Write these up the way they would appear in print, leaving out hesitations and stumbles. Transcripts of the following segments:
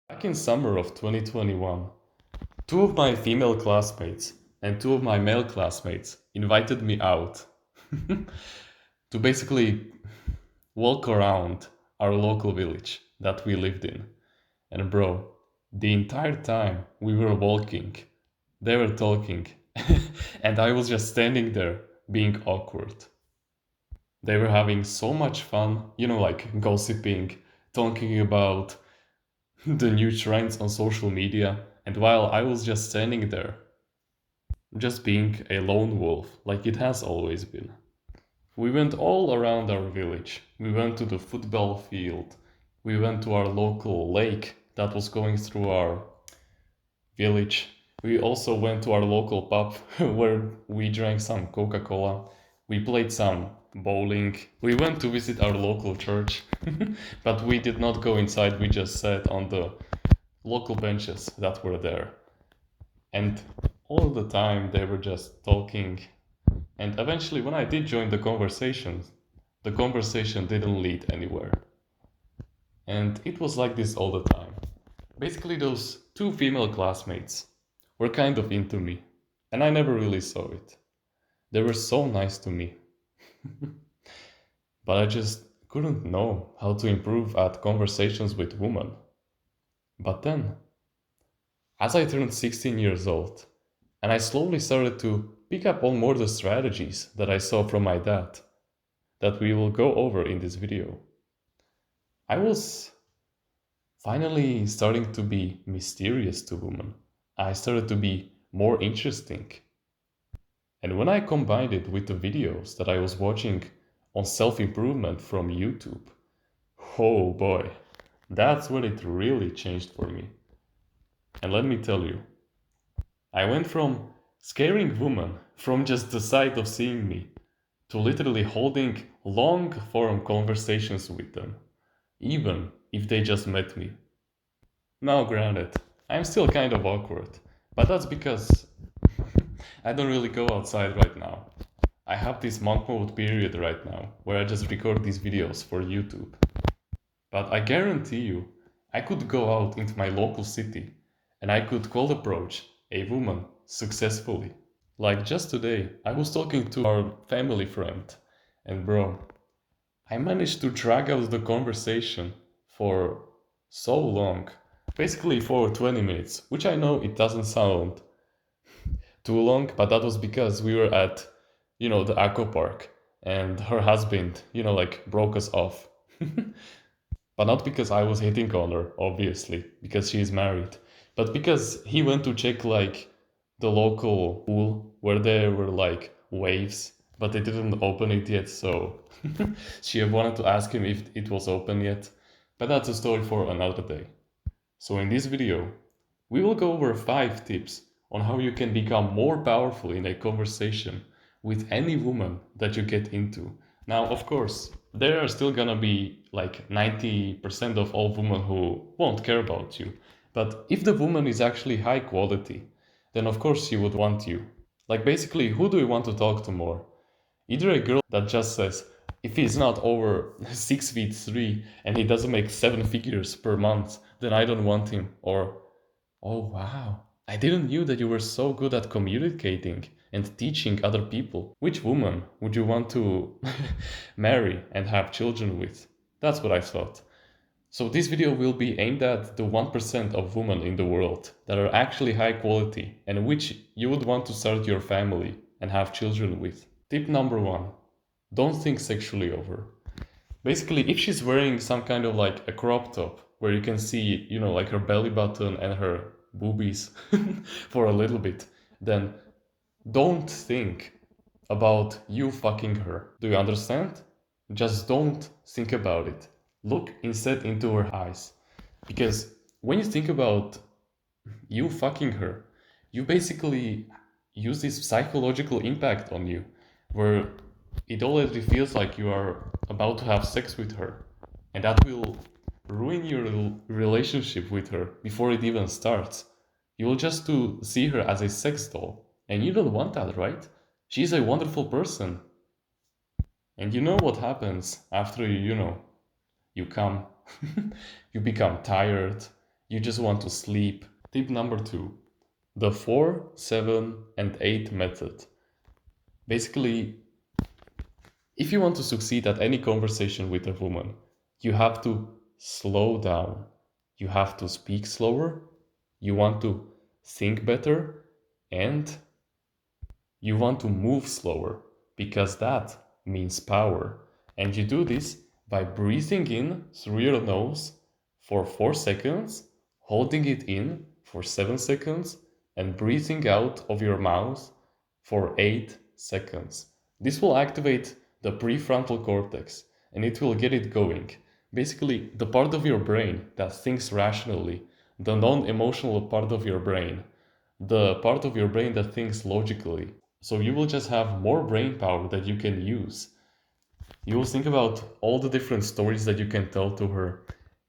Back in summer of 2021, two of my female classmates and two of my male classmates invited me out to basically walk around our local village that we lived in. And bro, the entire time we were walking, they were talking, and I was just standing there being awkward. They were having so much fun, like gossiping, talking about the new trends on social media, and while I was just standing there, just being a lone wolf, like it has always been. We went all around our village. We went to the football field. We went to our local lake that was going through our village. We also went to our local pub where we drank some Coca Cola. We played some bowling. We went to visit our local church, but we did not go inside. We just sat on the local benches that were there. And all the time they were just talking. And eventually, when I did join the conversation didn't lead anywhere. And it was like this all the time. Basically, those two female classmates were kind of into me, and I never really saw it. They were so nice to me, but I just couldn't know how to improve at conversations with women. But then, as I turned 16 years old, and I slowly started to pick up on more the strategies that I saw from my dad, that we will go over in this video, I was finally starting to be mysterious to women. I started to be more interesting. And when I combined it with the videos that I was watching on self improvement from YouTube, oh boy, that's when it really changed for me. And let me tell you, I went from scaring women from just the sight of seeing me to literally holding long form conversations with them, even if they just met me. Now, granted, I'm still kind of awkward, but that's because I don't really go outside right now. I have this monk mode period right now where I just record these videos for YouTube. But I guarantee you, I could go out into my local city and I could cold approach a woman successfully. Like just today, I was talking to our family friend, and bro, I managed to drag out the conversation for so long. Basically for 20 minutes, which I know it doesn't sound too long, but that was because we were at, the aqua park and her husband, like broke us off. But not because I was hitting on her, obviously, because she is married, but because he went to check like the local pool where there were like waves, but they didn't open it yet, so she wanted to ask him if it was open yet. But that's a story for another day. So in this video, we will go over 5 tips on how you can become more powerful in a conversation with any woman that you get into. Now, of course, there are still gonna be like 90% of all women who won't care about you. But if the woman is actually high quality, then of course she would want you. Like basically, who do you want to talk to more? Either a girl that just says, if he's not over 6 feet 3 and he doesn't make 7 figures per month, then I don't want him. Or, oh wow, I didn't knew that you were so good at communicating and teaching other people. Which woman would you want to marry and have children with? That's what I thought. So this video will be aimed at the 1% of women in the world that are actually high quality and which you would want to start your family and have children with. Tip number 1. Don't think sexually of her. Basically, if she's wearing some kind of like a crop top where you can see, like her belly button and her boobies for a little bit, then don't think about you fucking her. Do you understand? Just don't think about it. Look instead into her eyes. Because when you think about you fucking her, you basically use this psychological impact on you where it already feels like you are about to have sex with her. And that will ruin your relationship with her before it even starts. You will just to see her as a sex doll. And you don't want that, right? She's a wonderful person. And you know what happens after you come? You become tired, You just want to sleep. Tip number 2, the 4, 7, and 8 method. Basically, if you want to succeed at any conversation with a woman, you have to slow down. You have to speak slower. You want to think better. And you want to move slower because that means power. And you do this by breathing in through your nose for 4 seconds, holding it in for 7 seconds, and breathing out of your mouth for 8 seconds. This will activate the prefrontal cortex and it will get it going. Basically, the part of your brain that thinks rationally, the non emotional part of your brain, the part of your brain that thinks logically. So you will just have more brain power that you can use. You will think about all the different stories that you can tell to her.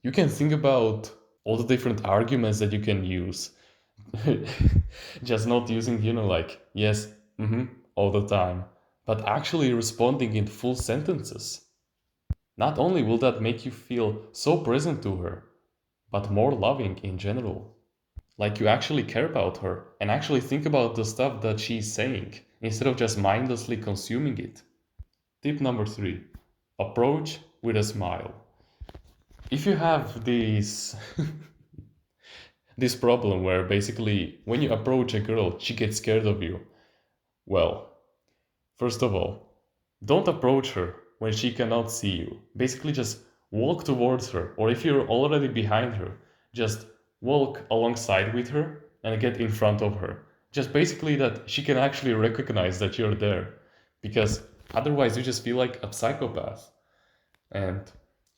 You can think about all the different arguments that you can use. Just not using, like, yes, all the time, but actually responding in full sentences. Not only will that make you feel so present to her, but more loving in general. Like you actually care about her and actually think about the stuff that she's saying instead of just mindlessly consuming it. Tip number 3, approach with a smile. If you have this problem where basically when you approach a girl, she gets scared of you, well, first of all, don't approach her when she cannot see you. Basically, just walk towards her, or if you're already behind her, just walk alongside with her and get in front of her. Just basically that she can actually recognize that you're there. Because otherwise, you just feel like a psychopath. And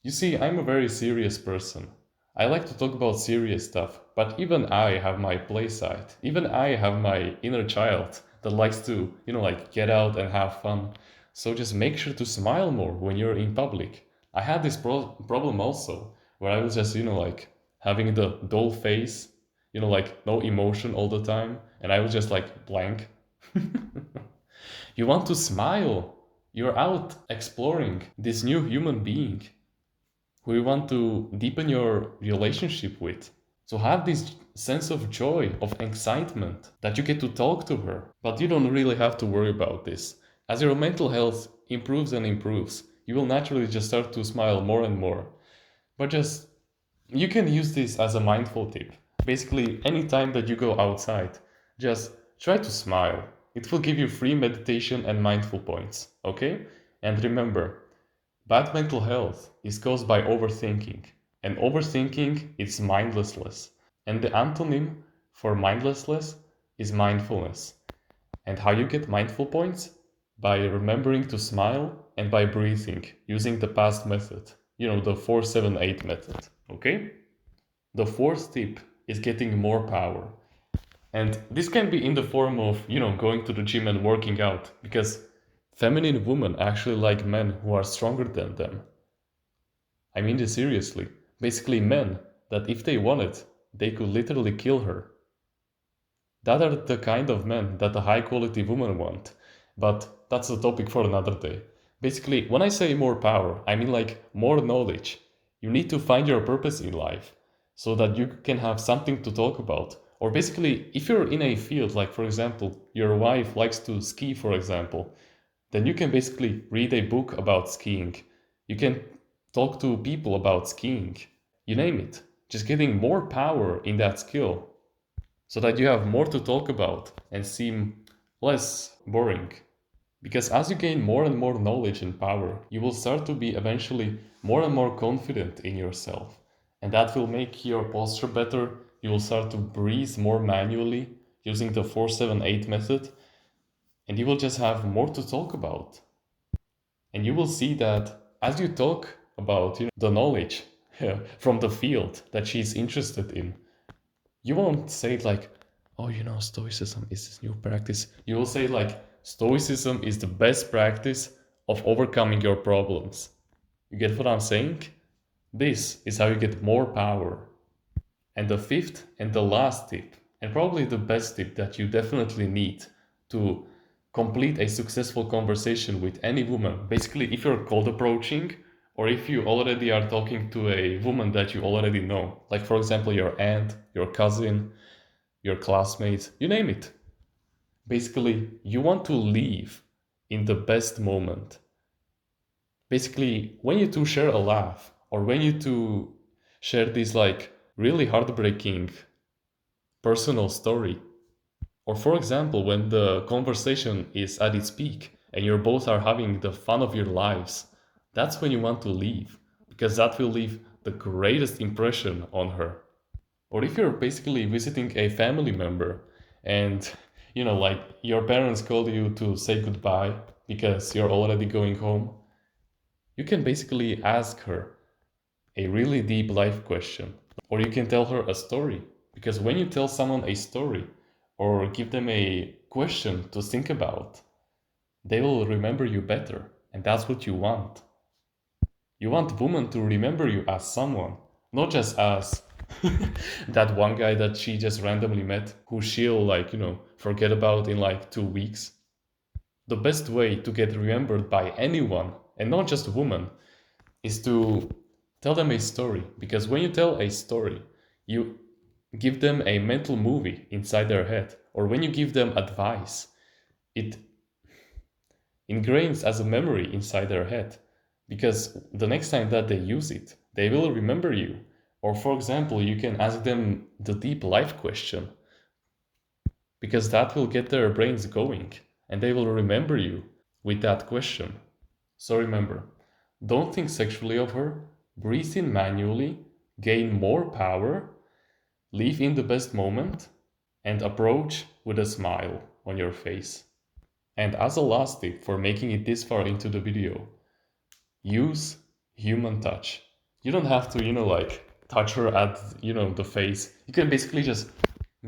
you see, I'm a very serious person. I like to talk about serious stuff, but even I have my play side. Even I have my inner child that likes to, like get out and have fun. So just make sure to smile more when you're in public. I had this problem also, where I was just, like having the dull face, like no emotion all the time, and I was just like blank. You want to smile. You're out exploring this new human being who you want to deepen your relationship with. So have this sense of joy, of excitement that you get to talk to her. But you don't really have to worry about this. As your mental health improves and improves, you will naturally just start to smile more and more. But just, you can use this as a mindful tip. Basically, anytime that you go outside, just try to smile. It will give you free meditation and mindful points, okay? And remember, bad mental health is caused by overthinking, and overthinking is mindlessness. And the antonym for mindlessness is mindfulness. And how you get mindful points? By remembering to smile and by breathing using the past method, the 4-7-8 method, okay? The fourth tip is getting more power. And this can be in the form of, going to the gym and working out, because feminine women actually like men who are stronger than them. I mean this seriously. Basically, men that if they wanted, they could literally kill her. That are the kind of men that a high quality woman want. But that's a topic for another day. Basically, when I say more power, I mean like more knowledge. You need to find your purpose in life so that you can have something to talk about. Or basically, if you're in a field, like for example, your wife likes to ski, for example, then you can basically read a book about skiing. You can talk to people about skiing. You name it. Just getting more power in that skill so that you have more to talk about and seem less boring. Because as you gain more and more knowledge and power, you will start to be eventually more and more confident in yourself. And that will make your posture better. You will start to breathe more manually using the 4-7-8 method. And you will just have more to talk about. And you will see that as you talk about the knowledge from the field that she's interested in, you won't say it like, oh, Stoicism is this new practice. You will say like, Stoicism is the best practice of overcoming your problems. You get what I'm saying? This is how you get more power. And the fifth and the last tip, and probably the best tip that you definitely need to complete a successful conversation with any woman, basically if you're cold approaching Or if you already are talking to a woman that you already know, like for example your aunt, your cousin, your classmates, you name it. Basically, you want to leave in the best moment. Basically, when you two share a laugh, or when you two share this like really heartbreaking personal story, or for example, when the conversation is at its peak and you both are having the fun of your lives, that's when you want to leave, because that will leave the greatest impression on her. Or if you're basically visiting a family member and like your parents call you to say goodbye because you're already going home, you can basically ask her a really deep life question. Or you can tell her a story. Because when you tell someone a story or give them a question to think about, they will remember you better. And that's what you want. You want women to remember you as someone, not just as that one guy that she just randomly met who she'll forget about in like 2 weeks. The best way to get remembered by anyone, and not just a woman, is to tell them a story. Because when you tell a story, you give them a mental movie inside their head. Or when you give them advice, it ingrains as a memory inside their head. Because the next time that they use it, they will remember you. Or for example, you can ask them the deep life question, because that will get their brains going and they will remember you with that question. So remember, don't think sexually of her, breathe in manually, gain more power, live in the best moment, and approach with a smile on your face. And as a last tip for making it this far into the video, use human touch. You don't have to, touch her at, the face. You can basically just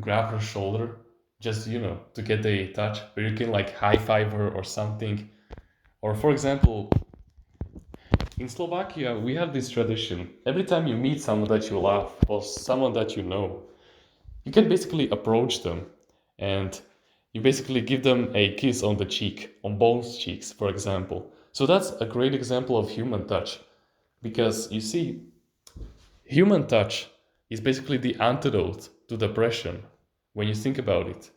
grab her shoulder, just, to get a touch, or you can like high five her or something. Or for example, in Slovakia, we have this tradition. Every time you meet someone that you love or someone that you know, you can basically approach them and you basically give them a kiss on the cheek, on both cheeks, for example. So that's a great example of human touch. Because you see, human touch is basically the antidote to depression when you think about it.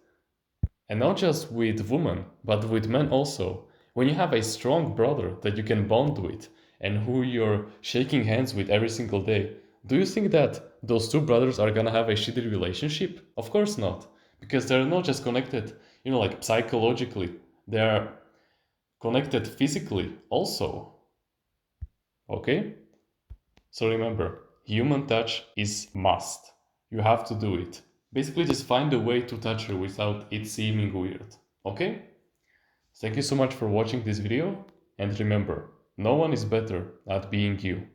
And not just with women, but with men also. When you have a strong brother that you can bond with and who you're shaking hands with every single day, do you think that those two brothers are gonna have a shitty relationship? Of course not. Because they're not just connected, like psychologically, they're connected physically also. Okay? So remember, human touch is must. You have to do it. Basically just find a way to touch her without it seeming weird. Okay? Thank you so much for watching this video, and remember, no one is better at being you.